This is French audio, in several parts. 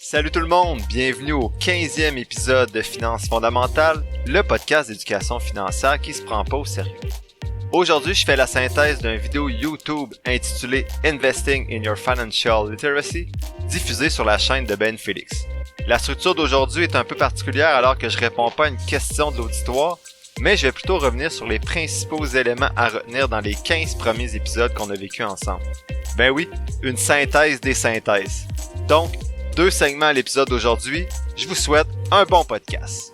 Salut tout le monde, bienvenue au 15e épisode de Finances fondamentales, le podcast d'éducation financière qui se prend pas au sérieux. Aujourd'hui, je fais la synthèse d'une vidéo YouTube intitulée Investing in Your Financial Literacy, diffusée sur la chaîne de Ben Félix. La structure d'aujourd'hui est un peu particulière alors que je réponds pas à une question de l'auditoire, mais je vais plutôt revenir sur les principaux éléments à retenir dans les 15 premiers épisodes qu'on a vécu ensemble. Ben oui, une synthèse des synthèses. Donc, 2 segments à l'épisode d'aujourd'hui. Je vous souhaite un bon podcast.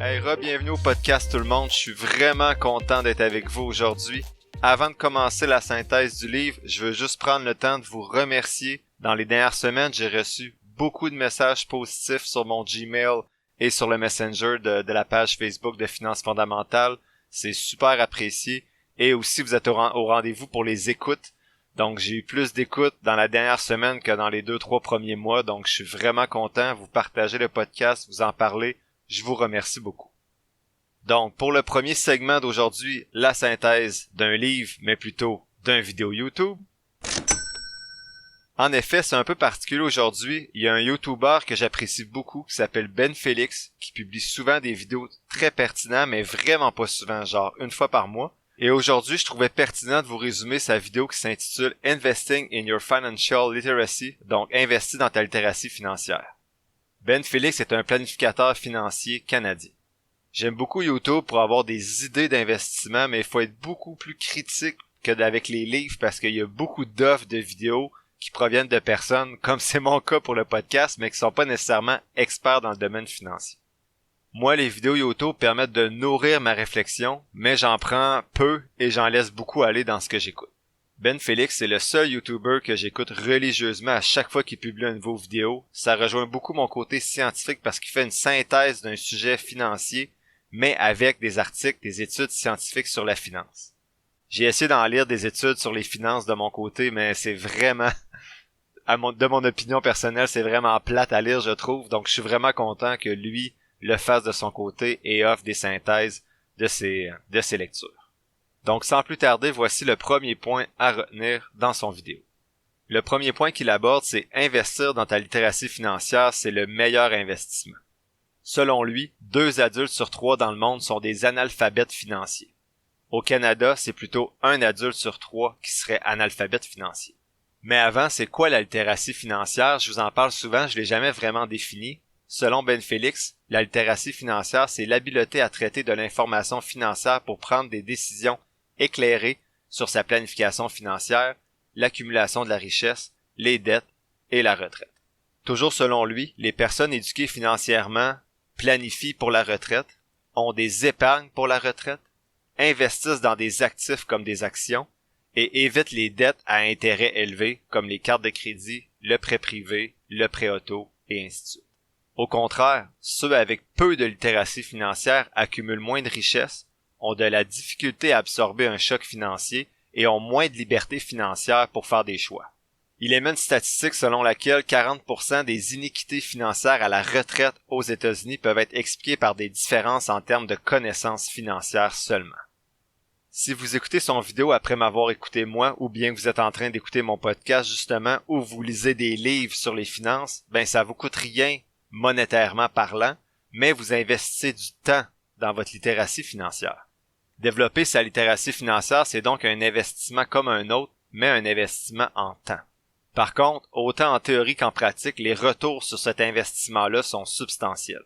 Hey, re-bienvenue au podcast tout le monde. Je suis vraiment content d'être avec vous aujourd'hui. Avant de commencer la synthèse du livre, je veux juste prendre le temps de vous remercier. Dans les dernières semaines, j'ai reçu beaucoup de messages positifs sur mon Gmail et sur le Messenger de la page Facebook de Finances fondamentales. C'est super apprécié. Et aussi, vous êtes au rendez-vous pour les écoutes. Donc, j'ai eu plus d'écoutes dans la dernière semaine que dans les 2-3 premiers mois. Donc, je suis vraiment content. Vous partagez le podcast, vous en parlez. Je vous remercie beaucoup. Donc, pour le premier segment d'aujourd'hui, la synthèse d'un livre, mais plutôt d'un vidéo YouTube. En effet, c'est un peu particulier aujourd'hui. Il y a un YouTuber que j'apprécie beaucoup qui s'appelle Ben Félix, qui publie souvent des vidéos très pertinentes, mais vraiment pas souvent, genre une fois par mois. Et aujourd'hui, je trouvais pertinent de vous résumer sa vidéo qui s'intitule Investing in Your Financial Literacy, donc investir dans ta littératie financière. Ben Félix est un planificateur financier canadien. J'aime beaucoup YouTube pour avoir des idées d'investissement, mais il faut être beaucoup plus critique que avec les livres parce qu'il y a beaucoup d'offres de vidéos qui proviennent de personnes, comme c'est mon cas pour le podcast, mais qui sont pas nécessairement experts dans le domaine financier. Moi, les vidéos YouTube permettent de nourrir ma réflexion, mais j'en prends peu et j'en laisse beaucoup aller dans ce que j'écoute. Ben Félix est le seul YouTuber que j'écoute religieusement à chaque fois qu'il publie une nouvelle vidéo. Ça rejoint beaucoup mon côté scientifique parce qu'il fait une synthèse d'un sujet financier, mais avec des articles, des études scientifiques sur la finance. J'ai essayé d'en lire des études sur les finances de mon côté, mais c'est vraiment, de mon opinion personnelle, c'est vraiment plate à lire, je trouve. Donc, je suis vraiment content que lui le fasse de son côté et offre des synthèses de ses lectures. Donc, sans plus tarder, voici le premier point à retenir dans son vidéo. Le premier point qu'il aborde, c'est investir dans ta littératie financière, c'est le meilleur investissement. Selon lui, 2 adultes sur 3 dans le monde sont des analphabètes financiers. Au Canada, c'est plutôt 1 adulte sur 3 qui serait analphabète financier. Mais avant, c'est quoi la littératie financière? Je vous en parle souvent, je l'ai jamais vraiment défini. Selon Ben Félix, la littératie financière, c'est l'habileté à traiter de l'information financière pour prendre des décisions éclairées sur sa planification financière, l'accumulation de la richesse, les dettes et la retraite. Toujours selon lui, les personnes éduquées financièrement planifient pour la retraite, ont des épargnes pour la retraite, investissent dans des actifs comme des actions et évitent les dettes à intérêt élevé comme les cartes de crédit, le prêt privé, le prêt auto et ainsi de suite. Au contraire, ceux avec peu de littératie financière accumulent moins de richesses, ont de la difficulté à absorber un choc financier et ont moins de liberté financière pour faire des choix. Il émet une statistique selon laquelle 40% des iniquités financières à la retraite aux États-Unis peuvent être expliquées par des différences en termes de connaissances financières seulement. Si vous écoutez son vidéo après m'avoir écouté moi, ou bien que vous êtes en train d'écouter mon podcast justement, ou vous lisez des livres sur les finances, ben ça vous coûte rien monétairement parlant, mais vous investissez du temps dans votre littératie financière. Développer sa littératie financière, c'est donc un investissement comme un autre, mais un investissement en temps. Par contre, autant en théorie qu'en pratique, les retours sur cet investissement-là sont substantiels.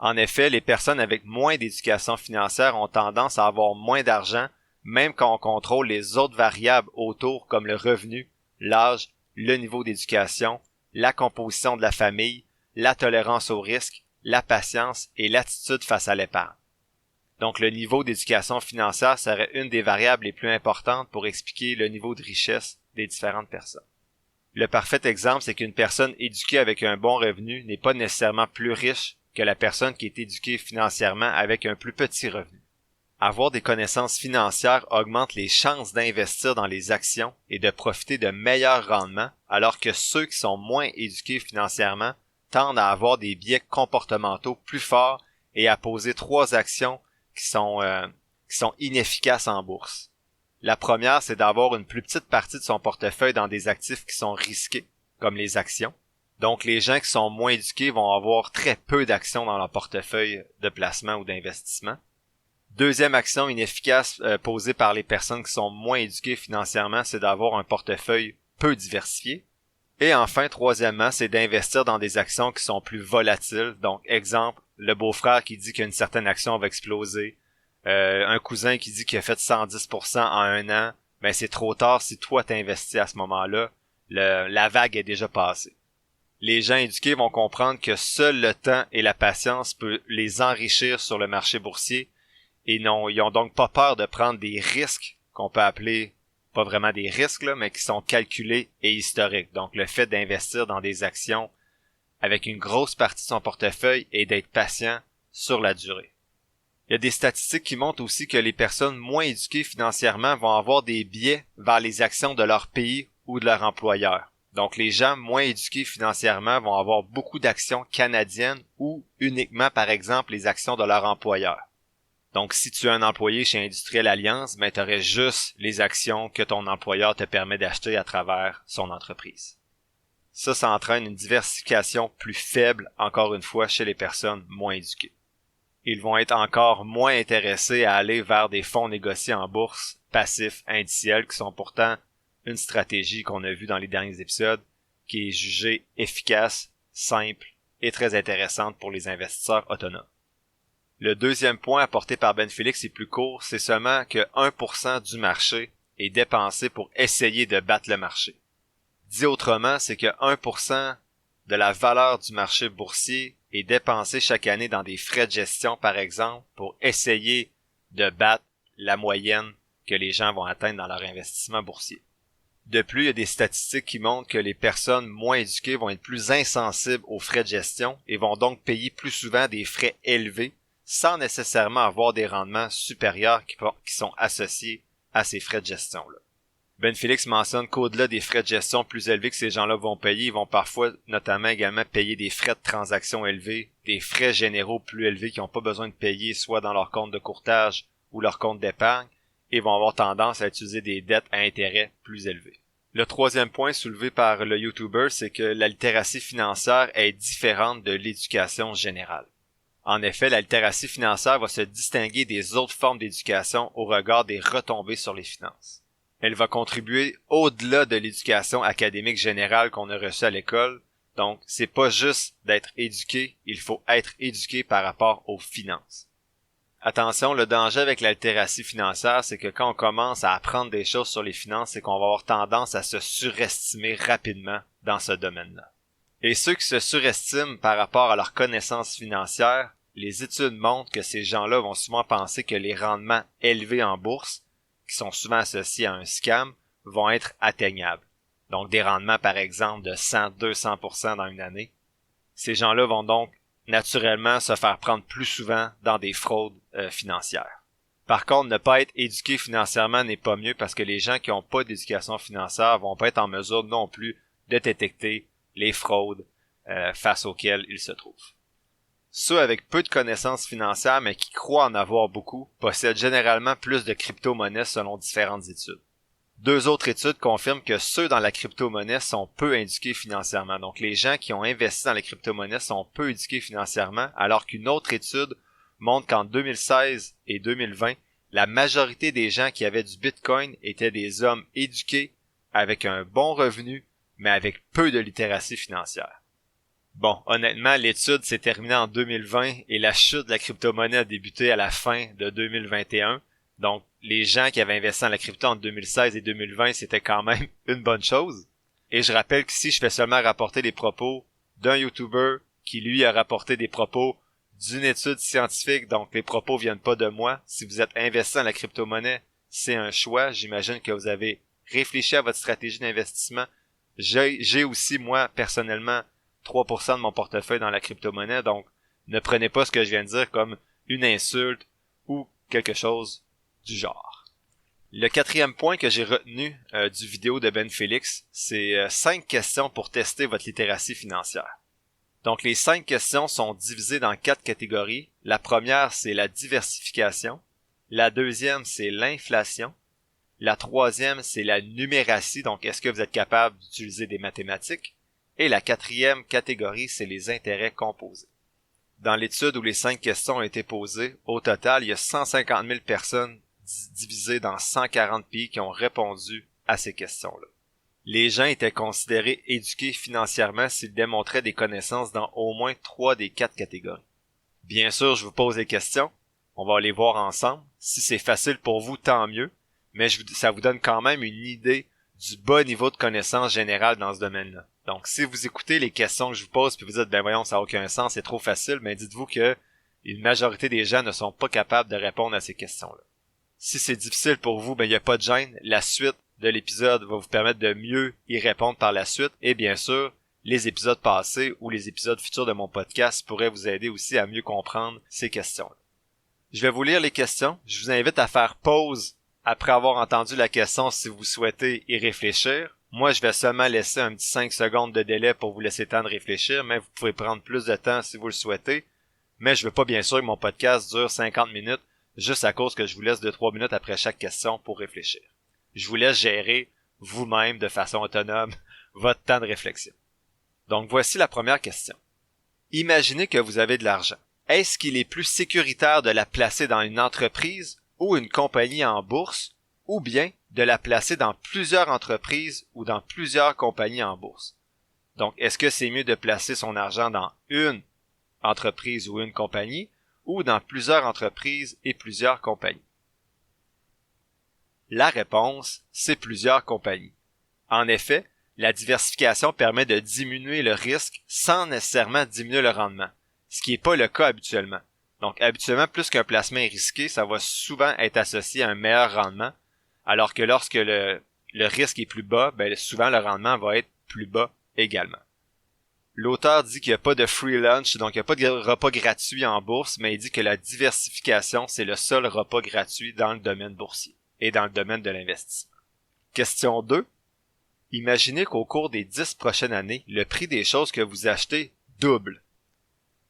En effet, les personnes avec moins d'éducation financière ont tendance à avoir moins d'argent, même quand on contrôle les autres variables autour comme le revenu, l'âge, le niveau d'éducation, la composition de la famille, la tolérance au risque, la patience et l'attitude face à l'épargne. Donc le niveau d'éducation financière serait une des variables les plus importantes pour expliquer le niveau de richesse des différentes personnes. Le parfait exemple, c'est qu'une personne éduquée avec un bon revenu n'est pas nécessairement plus riche que la personne qui est éduquée financièrement avec un plus petit revenu. Avoir des connaissances financières augmente les chances d'investir dans les actions et de profiter de meilleurs rendements, alors que ceux qui sont moins éduqués financièrement tendent à avoir des biais comportementaux plus forts et à poser 3 actions qui sont inefficaces en bourse. La première, c'est d'avoir une plus petite partie de son portefeuille dans des actifs qui sont risqués, comme les actions. Donc, les gens qui sont moins éduqués vont avoir très peu d'actions dans leur portefeuille de placement ou d'investissement. Deuxième action inefficace posée par les personnes qui sont moins éduquées financièrement, c'est d'avoir un portefeuille peu diversifié. Et enfin, troisièmement, c'est d'investir dans des actions qui sont plus volatiles. Donc, exemple, le beau-frère qui dit qu'une certaine action va exploser, un cousin qui dit qu'il a fait 110% en un an, ben c'est trop tard si toi t'as investi à ce moment-là. La vague est déjà passée. Les gens éduqués vont comprendre que seul le temps et la patience peut les enrichir sur le marché boursier et ils ont donc pas peur de prendre des risques qu'on peut appeler, pas vraiment des risques là, mais qui sont calculés et historiques. Donc le fait d'investir dans des actions avec une grosse partie de son portefeuille et d'être patient sur la durée. Il y a des statistiques qui montrent aussi que les personnes moins éduquées financièrement vont avoir des biais vers les actions de leur pays ou de leur employeur. Donc, les gens moins éduqués financièrement vont avoir beaucoup d'actions canadiennes ou uniquement, par exemple, les actions de leur employeur. Donc, si tu es un employé chez Industriel Alliance, ben, tu aurais juste les actions que ton employeur te permet d'acheter à travers son entreprise. Ça entraîne une diversification plus faible, encore une fois, chez les personnes moins éduquées. Ils vont être encore moins intéressés à aller vers des fonds négociés en bourse, passifs, indiciels, qui sont pourtant une stratégie qu'on a vue dans les derniers épisodes, qui est jugée efficace, simple et très intéressante pour les investisseurs autonomes. Le deuxième point apporté par Ben Félix est plus court, c'est seulement que 1% du marché est dépensé pour essayer de battre le marché. Dit autrement, c'est que 1% de la valeur du marché boursier est dépensé chaque année dans des frais de gestion, par exemple, pour essayer de battre la moyenne que les gens vont atteindre dans leur investissement boursier. De plus, il y a des statistiques qui montrent que les personnes moins éduquées vont être plus insensibles aux frais de gestion et vont donc payer plus souvent des frais élevés sans nécessairement avoir des rendements supérieurs qui sont associés à ces frais de gestion-là. Ben Félix mentionne qu'au-delà des frais de gestion plus élevés que ces gens-là vont payer, ils vont parfois notamment également payer des frais de transaction élevés, des frais généraux plus élevés qu'ils n'ont pas besoin de payer soit dans leur compte de courtage ou leur compte d'épargne, et vont avoir tendance à utiliser des dettes à intérêt plus élevés. Le troisième point soulevé par le YouTuber, c'est que la littératie financière est différente de l'éducation générale. En effet, la littératie financière va se distinguer des autres formes d'éducation au regard des retombées sur les finances. Elle va contribuer au-delà de l'éducation académique générale qu'on a reçue à l'école. Donc, c'est pas juste d'être éduqué, il faut être éduqué par rapport aux finances. Attention, le danger avec la littératie financière, c'est que quand on commence à apprendre des choses sur les finances, c'est qu'on va avoir tendance à se surestimer rapidement dans ce domaine-là. Et ceux qui se surestiment par rapport à leurs connaissances financières, les études montrent que ces gens-là vont souvent penser que les rendements élevés en bourse, qui sont souvent associés à un scam, vont être atteignables. Donc des rendements par exemple de 100-200% dans une année. Ces gens-là vont donc naturellement se faire prendre plus souvent dans des fraudes financières. Par contre, ne pas être éduqué financièrement n'est pas mieux parce que les gens qui n'ont pas d'éducation financière vont pas être en mesure non plus de détecter les fraudes face auxquelles ils se trouvent. Ceux avec peu de connaissances financières mais qui croient en avoir beaucoup possèdent généralement plus de crypto-monnaies selon différentes études. Deux autres études confirment que ceux dans la crypto-monnaie sont peu éduqués financièrement. Donc les gens qui ont investi dans les crypto-monnaies sont peu éduqués financièrement, alors qu'une autre étude montre qu'en 2016 et 2020, la majorité des gens qui avaient du Bitcoin étaient des hommes éduqués, avec un bon revenu, mais avec peu de littératie financière. Bon, honnêtement, l'étude s'est terminée en 2020 et la chute de la crypto-monnaie a débuté à la fin de 2021. Donc, les gens qui avaient investi dans la crypto en 2016 et 2020, c'était quand même une bonne chose. Et je rappelle qu'ici, je fais seulement rapporter les propos d'un YouTuber qui, lui, a rapporté des propos d'une étude scientifique. Donc, les propos viennent pas de moi. Si vous êtes investi dans la crypto-monnaie, c'est un choix. J'imagine que vous avez réfléchi à votre stratégie d'investissement. J'ai aussi, moi, personnellement, 3% de mon portefeuille dans la crypto-monnaie. Donc, ne prenez pas ce que je viens de dire comme une insulte ou quelque chose du genre. Le quatrième point que j'ai retenu du vidéo de Ben Félix, c'est 5 questions pour tester votre littératie financière. Donc les 5 questions sont divisées dans 4 catégories. La première, c'est la diversification. La deuxième, c'est l'inflation. La troisième, c'est la numératie, donc est-ce que vous êtes capable d'utiliser des mathématiques? Et la quatrième catégorie, c'est les intérêts composés. Dans l'étude où les 5 questions ont été posées, au total, il y a 150 000 personnes divisées dans 140 pays qui ont répondu à ces questions-là. Les gens étaient considérés éduqués financièrement s'ils démontraient des connaissances dans au moins 3 des 4 catégories. Bien sûr, je vous pose des questions. On va les voir ensemble. Si c'est facile pour vous, tant mieux. Mais ça vous donne quand même une idée du bas niveau de connaissance générale dans ce domaine-là. Donc, si vous écoutez les questions que je vous pose puis vous dites, ben voyons, ça n'a aucun sens, c'est trop facile, mais dites-vous que une majorité des gens ne sont pas capables de répondre à ces questions-là. Si c'est difficile pour vous, ben il n'y a pas de gêne. La suite de l'épisode va vous permettre de mieux y répondre par la suite. Et bien sûr, les épisodes passés ou les épisodes futurs de mon podcast pourraient vous aider aussi à mieux comprendre ces questions-là. Je vais vous lire les questions. Je vous invite à faire pause après avoir entendu la question si vous souhaitez y réfléchir. Moi, je vais seulement laisser un petit 5 secondes de délai pour vous laisser le temps de réfléchir, mais vous pouvez prendre plus de temps si vous le souhaitez. Mais je veux pas bien sûr que mon podcast dure 50 minutes juste à cause que je vous laisse 2-3 minutes après chaque question pour réfléchir. Je vous laisse gérer vous-même de façon autonome votre temps de réflexion. Donc voici la première question. Imaginez que vous avez de l'argent. Est-ce qu'il est plus sécuritaire de la placer dans une entreprise ou une compagnie en bourse, ou bien de la placer dans plusieurs entreprises ou dans plusieurs compagnies en bourse? Donc, est-ce que c'est mieux de placer son argent dans une entreprise ou une compagnie, ou dans plusieurs entreprises et plusieurs compagnies? La réponse, c'est plusieurs compagnies. En effet, la diversification permet de diminuer le risque sans nécessairement diminuer le rendement, ce qui n'est pas le cas habituellement. Donc, habituellement, plus qu'un placement est risqué, ça va souvent être associé à un meilleur rendement, alors que lorsque le risque est plus bas, ben, souvent le rendement va être plus bas également. L'auteur dit qu'il n'y a pas de free lunch, donc il n'y a pas de repas gratuit en bourse, mais il dit que la diversification, c'est le seul repas gratuit dans le domaine boursier et dans le domaine de l'investissement. Question 2. Imaginez qu'au cours des 10 prochaines années, le prix des choses que vous achetez double.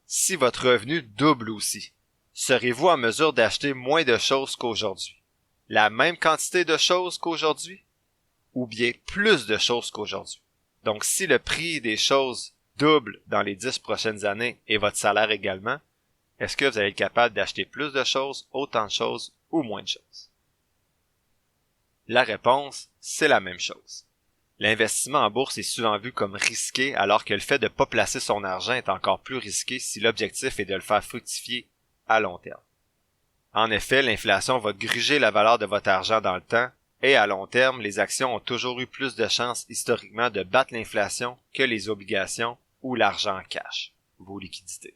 Si votre revenu double aussi, serez-vous en mesure d'acheter moins de choses qu'aujourd'hui? La même quantité de choses qu'aujourd'hui? Ou bien plus de choses qu'aujourd'hui? Donc, si le prix des choses double dans les 10 prochaines années et votre salaire également, est-ce que vous allez être capable d'acheter plus de choses, autant de choses ou moins de choses? La réponse, c'est la même chose. L'investissement en bourse est souvent vu comme risqué alors que le fait de ne pas placer son argent est encore plus risqué si l'objectif est de le faire fructifier à long terme. En effet, l'inflation va gruger la valeur de votre argent dans le temps et à long terme, les actions ont toujours eu plus de chances historiquement de battre l'inflation que les obligations ou l'argent en cash, vos liquidités.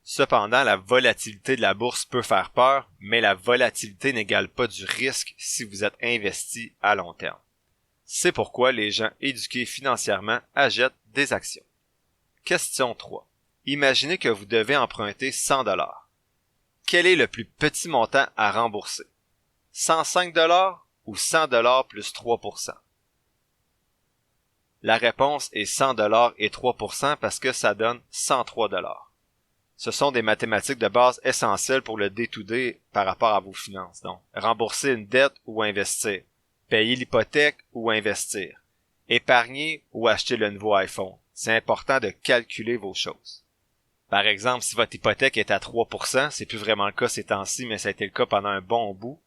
Cependant, la volatilité de la bourse peut faire peur, mais la volatilité n'égale pas du risque si vous êtes investi à long terme. C'est pourquoi les gens éduqués financièrement achètent des actions. Question 3. Imaginez que vous devez emprunter 100 $. Quel est le plus petit montant à rembourser? 105 $ ou 100 $ plus 3%? La réponse est 100 $ et 3% parce que ça donne 103 $. Ce sont des mathématiques de base essentielles pour le day-to-day par rapport à vos finances. Donc, rembourser une dette ou investir. Payer l'hypothèque ou investir. Épargner ou acheter le nouveau iPhone. C'est important de calculer vos choses. Par exemple, si votre hypothèque est à 3%, c'est plus vraiment le cas ces temps-ci, mais ça a été le cas pendant un bon bout,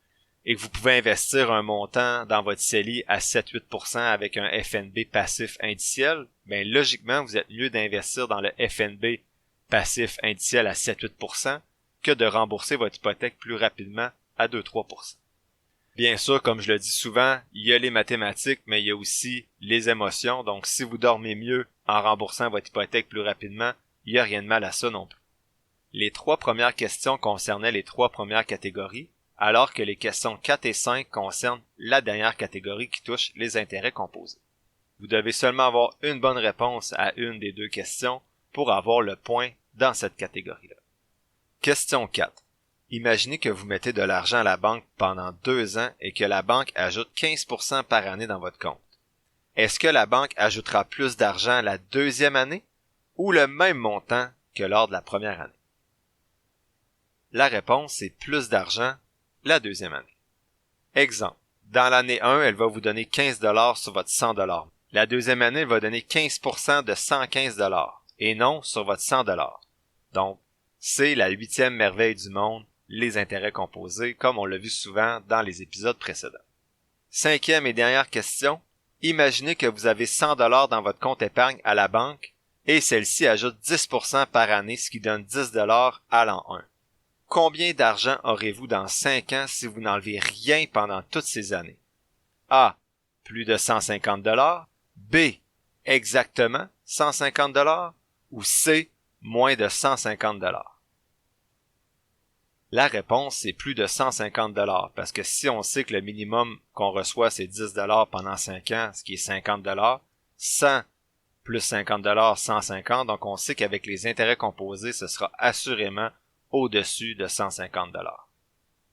et que vous pouvez investir un montant dans votre CELI à 7-8% avec un FNB passif indiciel, ben logiquement, vous êtes mieux d'investir dans le FNB passif indiciel à 7-8% que de rembourser votre hypothèque plus rapidement à 2-3%. Bien sûr, comme je le dis souvent, il y a les mathématiques, mais il y a aussi les émotions. Donc, si vous dormez mieux en remboursant votre hypothèque plus rapidement, il n'y a rien de mal à ça non plus. Les 3 premières questions concernaient les 3 premières catégories, alors que les questions 4 et 5 concernent la dernière catégorie qui touche les intérêts composés. Vous devez seulement avoir une bonne réponse à une des 2 questions pour avoir le point dans cette catégorie-là. Question 4. Imaginez que vous mettez de l'argent à la banque pendant 2 ans et que la banque ajoute 15% par année dans votre compte. Est-ce que la banque ajoutera plus d'argent la 2e année ou le même montant que lors de la première année? La réponse est plus d'argent la 2e année. Exemple. Dans l'année 1, elle va vous donner 15$ sur votre 100$. La deuxième année, elle va donner 15% de 115$ et non sur votre 100$. Donc, c'est la 8e merveille du monde, les intérêts composés, comme on l'a vu souvent dans les épisodes précédents. Cinquième et dernière question. Imaginez que vous avez 100$ dans votre compte épargne à la banque et celle-ci ajoute 10% par année, ce qui donne 10$ à l'an 1. Combien d'argent aurez-vous dans 5 ans si vous n'enlevez rien pendant toutes ces années? A. Plus de 150$. B. Exactement 150$ ou C. Moins de 150$. La réponse est plus de 150$ parce que si on sait que le minimum qu'on reçoit c'est 10$ pendant 5 ans, ce qui est 50$, 100 plus 50$, 150$, donc on sait qu'avec les intérêts composés, ce sera assurément au-dessus de 150$.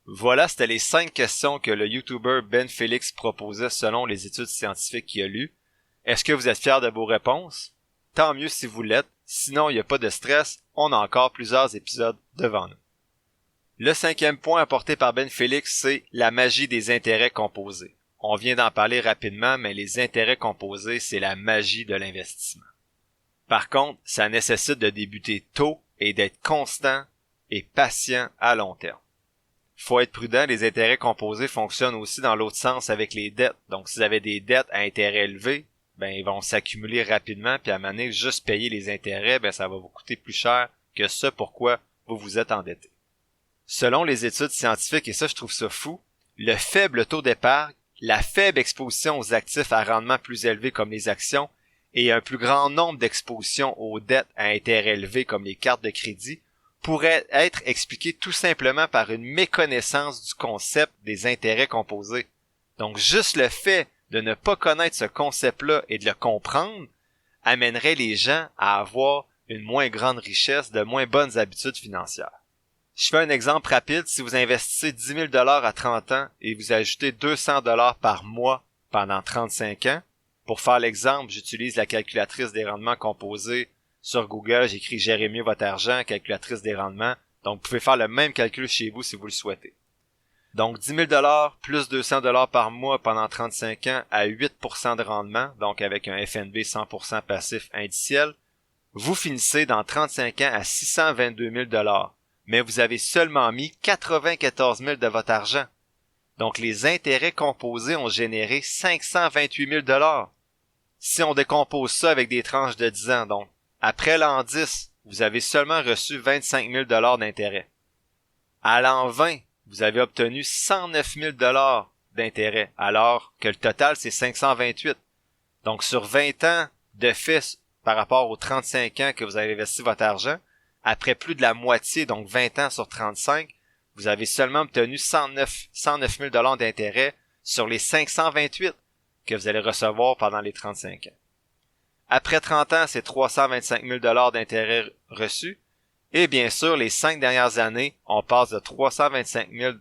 Voilà, c'était les 5 questions que le YouTuber Ben Félix proposait selon les études scientifiques qu'il a lues. Est-ce que vous êtes fiers de vos réponses? Tant mieux si vous l'êtes, sinon il n'y a pas de stress, on a encore plusieurs épisodes devant nous. Le 5e point apporté par Ben Félix, c'est la magie des intérêts composés. On vient d'en parler rapidement, mais les intérêts composés, c'est la magie de l'investissement. Par contre, ça nécessite de débuter tôt et d'être constant et patient à long terme. Faut être prudent, les intérêts composés fonctionnent aussi dans l'autre sens avec les dettes. Donc, si vous avez des dettes à intérêt élevé, ils vont s'accumuler rapidement, puis à un moment donné, juste payer les intérêts, ça va vous coûter plus cher que ce pourquoi vous vous êtes endetté. Selon les études scientifiques, et ça je trouve ça fou, le faible taux d'épargne, la faible exposition aux actifs à rendement plus élevé comme les actions et un plus grand nombre d'expositions aux dettes à intérêt élevé comme les cartes de crédit pourrait être expliqué tout simplement par une méconnaissance du concept des intérêts composés. Donc juste le fait de ne pas connaître ce concept-là et de le comprendre amènerait les gens à avoir une moins grande richesse, de moins bonnes habitudes financières. Je fais un exemple rapide. Si vous investissez 10 000 $ à 30 ans et vous ajoutez 200 $ par mois pendant 35 ans, pour faire l'exemple, j'utilise la calculatrice des rendements composés sur Google, j'écris « Gérez mieux votre argent », calculatrice des rendements. Donc, vous pouvez faire le même calcul chez vous si vous le souhaitez. Donc, 10 000 $ plus 200 $ par mois pendant 35 ans à 8% de rendement, donc avec un FNB 100% passif indiciel, vous finissez dans 35 ans à 622 000 $. Mais vous avez seulement mis 94 000 de votre argent. Donc, les intérêts composés ont généré 528 000 $. Si on décompose ça avec des tranches de 10 ans, donc, après l'an 10, vous avez seulement reçu 25 000 $ d'intérêts. À l'an 20, vous avez obtenu 109 000 $ d'intérêts, alors que le total, c'est 528. Donc, sur 20 ans de fait par rapport aux 35 ans que vous avez investi votre argent, après plus de la moitié, donc 20 ans sur 35, vous avez seulement obtenu 109 000 $ d'intérêt sur les 528 que vous allez recevoir pendant les 35 ans. Après 30 ans, c'est 325 000 $ d'intérêt reçus. Et bien sûr, les 5 dernières années, on passe de 325 000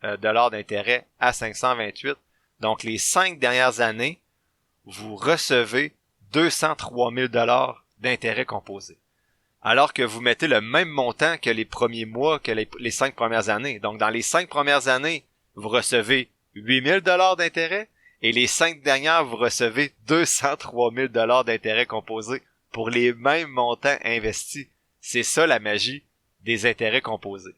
$ d'intérêt à 528. Donc, les 5 dernières années, vous recevez 203 000 $ d'intérêt composé. Alors que vous mettez le même montant que les premiers mois, que les 5 premières années. Donc, dans les 5 premières années, vous recevez 8 000 $ d'intérêt et les 5 dernières, vous recevez 203 000 $ d'intérêt composé pour les mêmes montants investis. C'est ça la magie des intérêts composés.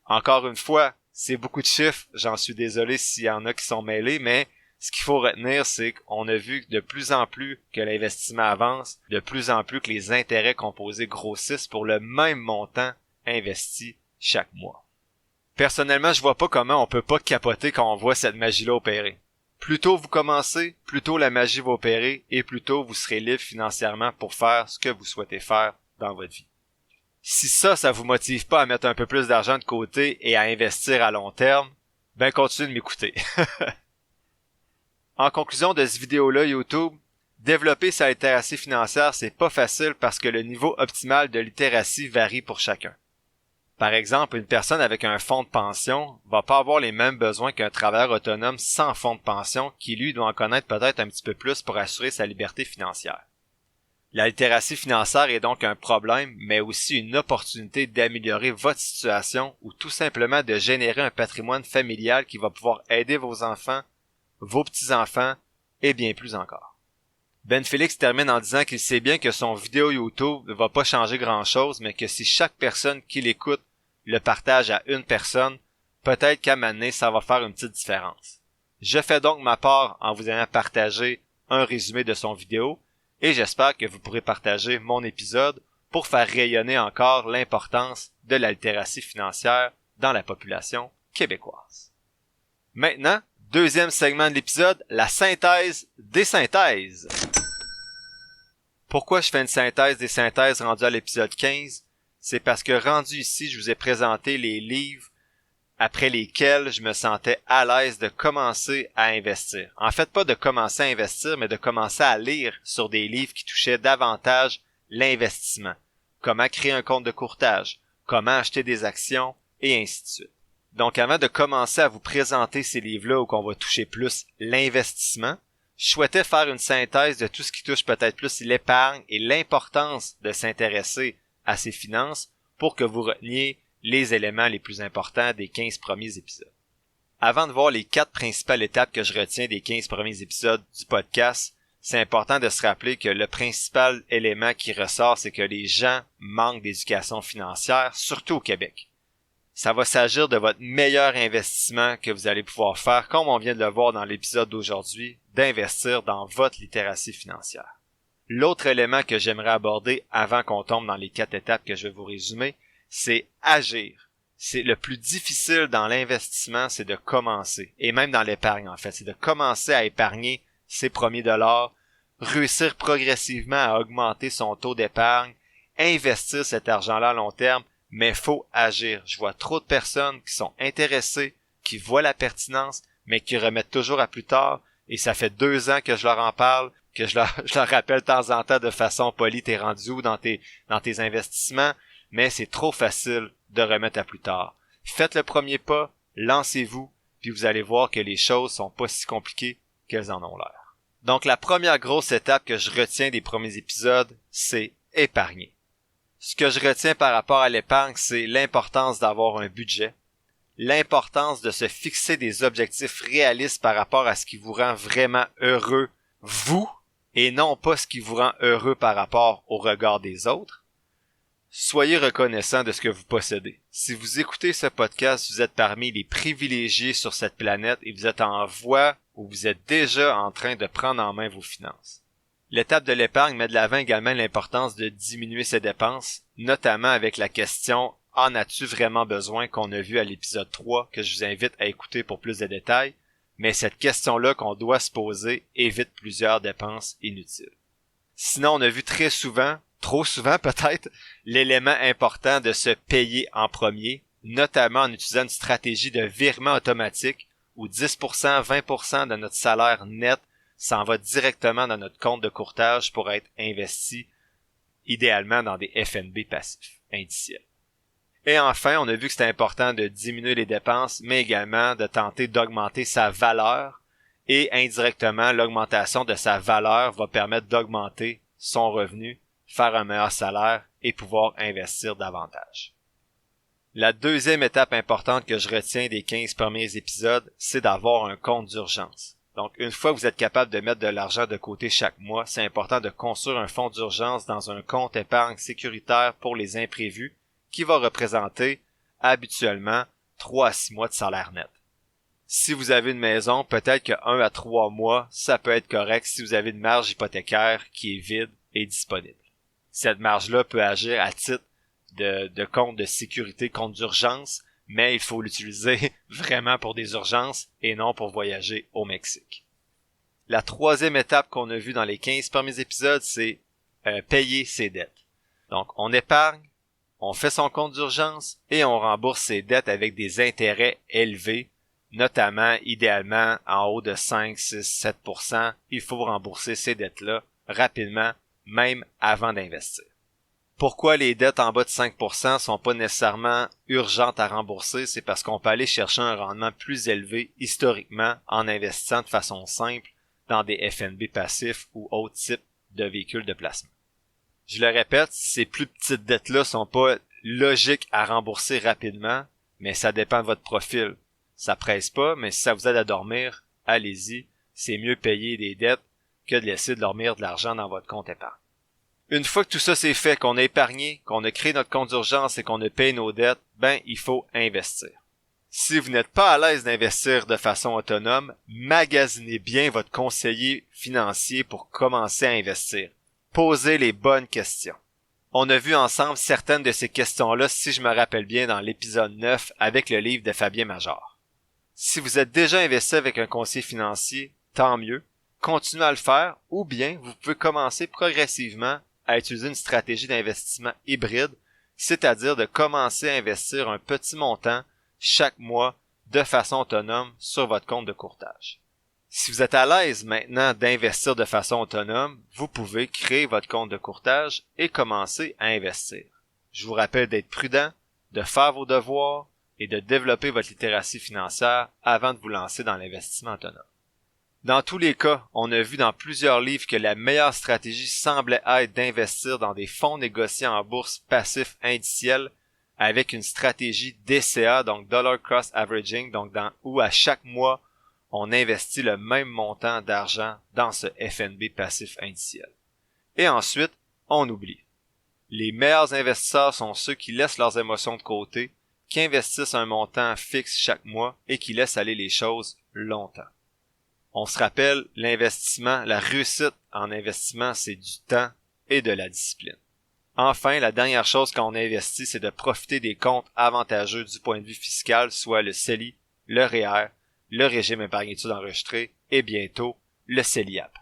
Encore une fois, c'est beaucoup de chiffres, j'en suis désolé s'il y en a qui sont mêlés, mais ce qu'il faut retenir, c'est qu'on a vu de plus en plus que l'investissement avance, de plus en plus que les intérêts composés grossissent pour le même montant investi chaque mois. Personnellement, je vois pas comment on peut pas capoter quand on voit cette magie-là opérer. Plus tôt vous commencez, plus tôt la magie va opérer et plus tôt vous serez libre financièrement pour faire ce que vous souhaitez faire dans votre vie. Si ça vous motive pas à mettre un peu plus d'argent de côté et à investir à long terme, continuez de m'écouter. En conclusion de cette vidéo-là, YouTube, développer sa littératie financière, c'est pas facile parce que le niveau optimal de littératie varie pour chacun. Par exemple, une personne avec un fonds de pension va pas avoir les mêmes besoins qu'un travailleur autonome sans fonds de pension qui, lui, doit en connaître peut-être un petit peu plus pour assurer sa liberté financière. La littératie financière est donc un problème, mais aussi une opportunité d'améliorer votre situation ou tout simplement de générer un patrimoine familial qui va pouvoir aider vos enfants, vos petits-enfants et bien plus encore. Ben Félix termine en disant qu'il sait bien que son vidéo YouTube ne va pas changer grand-chose, mais que si chaque personne qui l'écoute le partage à une personne, peut-être qu'à un moment donné, ça va faire une petite différence. Je fais donc ma part en vous ayant partagé un résumé de son vidéo et j'espère que vous pourrez partager mon épisode pour faire rayonner encore l'importance de la littératie financière dans la population québécoise. Maintenant, deuxième segment de l'épisode, la synthèse des synthèses. Pourquoi je fais une synthèse des synthèses rendue à l'épisode 15? C'est parce que rendu ici, je vous ai présenté les livres après lesquels je me sentais à l'aise de commencer à investir. En fait, pas de commencer à investir, mais de commencer à lire sur des livres qui touchaient davantage l'investissement. Comment créer un compte de courtage, comment acheter des actions, et ainsi de suite. Donc, avant de commencer à vous présenter ces livres-là où qu'on va toucher plus l'investissement, je souhaitais faire une synthèse de tout ce qui touche peut-être plus l'épargne et l'importance de s'intéresser à ses finances pour que vous reteniez les éléments les plus importants des 15 premiers épisodes. Avant de voir les 4 principales étapes que je retiens des 15 premiers épisodes du podcast, c'est important de se rappeler que le principal élément qui ressort, c'est que les gens manquent d'éducation financière, surtout au Québec. Ça va s'agir de votre meilleur investissement que vous allez pouvoir faire, comme on vient de le voir dans l'épisode d'aujourd'hui, d'investir dans votre littératie financière. L'autre élément que j'aimerais aborder avant qu'on tombe dans les 4 étapes que je vais vous résumer, c'est agir. C'est le plus difficile dans l'investissement, c'est de commencer. Et même dans l'épargne, en fait. C'est de commencer à épargner ses premiers dollars, réussir progressivement à augmenter son taux d'épargne, investir cet argent-là à long terme, mais faut agir. Je vois trop de personnes qui sont intéressées, qui voient la pertinence, mais qui remettent toujours à plus tard. Et ça fait 2 ans que je leur en parle, que je leur rappelle de temps en temps de façon polie, t'es rendu où dans tes investissements, mais c'est trop facile de remettre à plus tard. Faites le premier pas, lancez-vous, puis vous allez voir que les choses sont pas si compliquées qu'elles en ont l'air. Donc la première grosse étape que je retiens des premiers épisodes, c'est épargner. Ce que je retiens par rapport à l'épargne, c'est l'importance d'avoir un budget, l'importance de se fixer des objectifs réalistes par rapport à ce qui vous rend vraiment heureux, vous, et non pas ce qui vous rend heureux par rapport au regard des autres. Soyez reconnaissant de ce que vous possédez. Si vous écoutez ce podcast, vous êtes parmi les privilégiés sur cette planète et vous êtes en voie ou vous êtes déjà en train de prendre en main vos finances. L'étape de l'épargne met de l'avant également l'importance de diminuer ses dépenses, notamment avec la question « En as-tu vraiment besoin ?» qu'on a vu à l'épisode 3, que je vous invite à écouter pour plus de détails, mais cette question-là qu'on doit se poser évite plusieurs dépenses inutiles. Sinon, on a vu très souvent, trop souvent peut-être, l'élément important de se payer en premier, notamment en utilisant une stratégie de virement automatique où 10%, 20% de notre salaire net s'en va directement dans notre compte de courtage pour être investi, idéalement dans des FNB passifs, indiciels. Et enfin, on a vu que c'était important de diminuer les dépenses, mais également de tenter d'augmenter sa valeur, et indirectement, l'augmentation de sa valeur va permettre d'augmenter son revenu, faire un meilleur salaire et pouvoir investir davantage. La deuxième étape importante que je retiens des 15 premiers épisodes, c'est d'avoir un compte d'urgence. Donc, une fois que vous êtes capable de mettre de l'argent de côté chaque mois, c'est important de construire un fonds d'urgence dans un compte épargne sécuritaire pour les imprévus qui va représenter habituellement 3 à 6 mois de salaire net. Si vous avez une maison, peut-être que 1 à 3 mois, ça peut être correct si vous avez une marge hypothécaire qui est vide et disponible. Cette marge-là peut agir à titre de compte de sécurité, compte d'urgence, mais il faut l'utiliser vraiment pour des urgences et non pour voyager au Mexique. La troisième étape qu'on a vue dans les 15 premiers épisodes, c'est payer ses dettes. Donc, on épargne, on fait son compte d'urgence et on rembourse ses dettes avec des intérêts élevés, notamment, idéalement, en haut de 5, 6, 7%. Il faut rembourser ces dettes-là rapidement, même avant d'investir. Pourquoi les dettes en bas de 5% sont pas nécessairement urgentes à rembourser? C'est parce qu'on peut aller chercher un rendement plus élevé historiquement en investissant de façon simple dans des FNB passifs ou autres types de véhicules de placement. Je le répète, ces plus petites dettes-là sont pas logiques à rembourser rapidement, mais ça dépend de votre profil. Ça presse pas, mais si ça vous aide à dormir, allez-y. c'est mieux payer des dettes que de laisser dormir de l'argent dans votre compte épargne. Une fois que tout ça c'est fait, qu'on a épargné, qu'on a créé notre compte d'urgence et qu'on a payé nos dettes, il faut investir. Si vous n'êtes pas à l'aise d'investir de façon autonome, magasinez bien votre conseiller financier pour commencer à investir. Posez les bonnes questions. On a vu ensemble certaines de ces questions-là, si je me rappelle bien, dans l'épisode 9 avec le livre de Fabien Major. Si vous êtes déjà investi avec un conseiller financier, tant mieux. Continuez à le faire, ou bien vous pouvez commencer progressivement à utiliser une stratégie d'investissement hybride, c'est-à-dire de commencer à investir un petit montant chaque mois de façon autonome sur votre compte de courtage. Si vous êtes à l'aise maintenant d'investir de façon autonome, vous pouvez créer votre compte de courtage et commencer à investir. Je vous rappelle d'être prudent, de faire vos devoirs et de développer votre littératie financière avant de vous lancer dans l'investissement autonome. Dans tous les cas, on a vu dans plusieurs livres que la meilleure stratégie semblait être d'investir dans des fonds négociés en bourse passifs indiciels avec une stratégie DCA, donc Dollar Cost Averaging, où à chaque mois, on investit le même montant d'argent dans ce FNB passif indiciel. Et ensuite, on oublie. Les meilleurs investisseurs sont ceux qui laissent leurs émotions de côté, qui investissent un montant fixe chaque mois et qui laissent aller les choses longtemps. On se rappelle, l'investissement, la réussite en investissement, c'est du temps et de la discipline. Enfin, la dernière chose quand on investit, c'est de profiter des comptes avantageux du point de vue fiscal, soit le CELI, le REER, le régime épargne études enregistré et bientôt le CELIAP.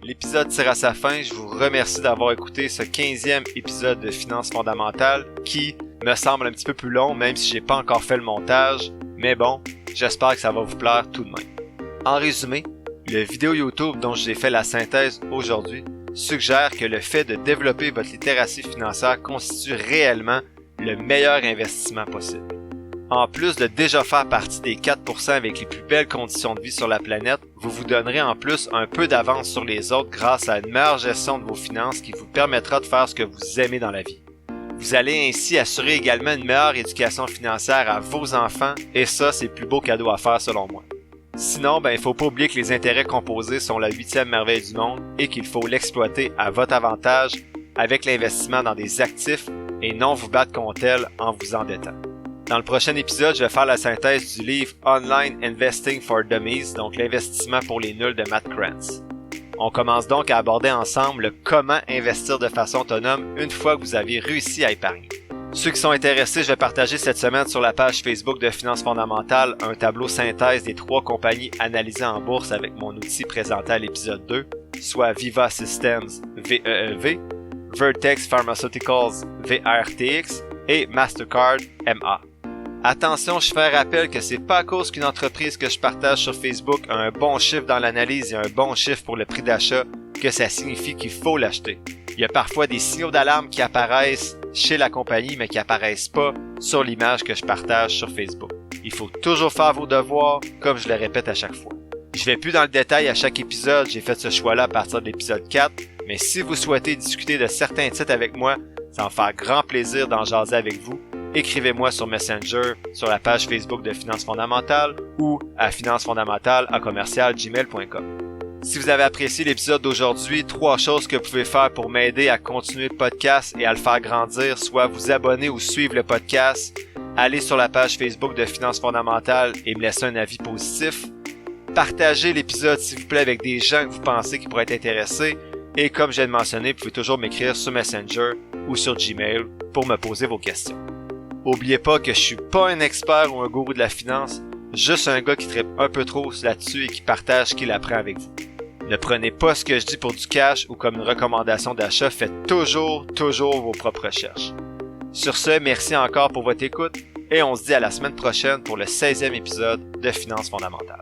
L'épisode tire à sa fin. Je vous remercie d'avoir écouté ce 15e épisode de Finances fondamentales qui me semble un petit peu plus long, même si j'ai pas encore fait le montage. Mais bon, j'espère que ça va vous plaire tout de même. En résumé, le vidéo YouTube dont je vous ai fait la synthèse aujourd'hui suggère que le fait de développer votre littératie financière constitue réellement le meilleur investissement possible. En plus de déjà faire partie des 4% avec les plus belles conditions de vie sur la planète, vous vous donnerez en plus un peu d'avance sur les autres grâce à une meilleure gestion de vos finances qui vous permettra de faire ce que vous aimez dans la vie. Vous allez ainsi assurer également une meilleure éducation financière à vos enfants et ça, c'est le plus beau cadeau à faire selon moi. Sinon, il faut pas oublier que les intérêts composés sont la 8e merveille du monde et qu'il faut l'exploiter à votre avantage avec l'investissement dans des actifs et non vous battre contre elles en vous endettant. Dans le prochain épisode, je vais faire la synthèse du livre Online Investing for Dummies, donc l'investissement pour les nuls de Matt Krantz. On commence donc à aborder ensemble le comment investir de façon autonome une fois que vous avez réussi à épargner. Ceux qui sont intéressés, je vais partager cette semaine sur la page Facebook de Finances fondamentales un tableau synthèse des 3 compagnies analysées en bourse avec mon outil présenté à l'épisode 2, soit Viva Systems, VEEV, Vertex Pharmaceuticals, VRTX et Mastercard, MA. Attention, je fais un rappel que c'est pas à cause qu'une entreprise que je partage sur Facebook a un bon chiffre dans l'analyse et un bon chiffre pour le prix d'achat que ça signifie qu'il faut l'acheter. Il y a parfois des signaux d'alarme qui apparaissent chez la compagnie mais qui apparaissent pas sur l'image que je partage sur Facebook. Il faut toujours faire vos devoirs, comme je le répète à chaque fois. Je vais plus dans le détail à chaque épisode, j'ai fait ce choix-là à partir de l'épisode 4, mais si vous souhaitez discuter de certains titres avec moi, ça va me faire grand plaisir d'en jaser avec vous. Écrivez-moi sur Messenger, sur la page Facebook de Finances fondamentales ou à financesfondamentales@gmail.com. Si vous avez apprécié l'épisode d'aujourd'hui, 3 choses que vous pouvez faire pour m'aider à continuer le podcast et à le faire grandir, soit vous abonner ou suivre le podcast, aller sur la page Facebook de Finances fondamentales et me laisser un avis positif, partagez l'épisode s'il vous plaît avec des gens que vous pensez qui pourraient être intéressés et comme je viens de mentionner, vous pouvez toujours m'écrire sur Messenger ou sur Gmail pour me poser vos questions. Oubliez pas que je suis pas un expert ou un gourou de la finance, juste un gars qui trippe un peu trop là-dessus et qui partage ce qu'il apprend avec vous. Ne prenez pas ce que je dis pour du cash ou comme une recommandation d'achat, faites toujours vos propres recherches. Sur ce, merci encore pour votre écoute et on se dit à la semaine prochaine pour le 16e épisode de Finances fondamentales.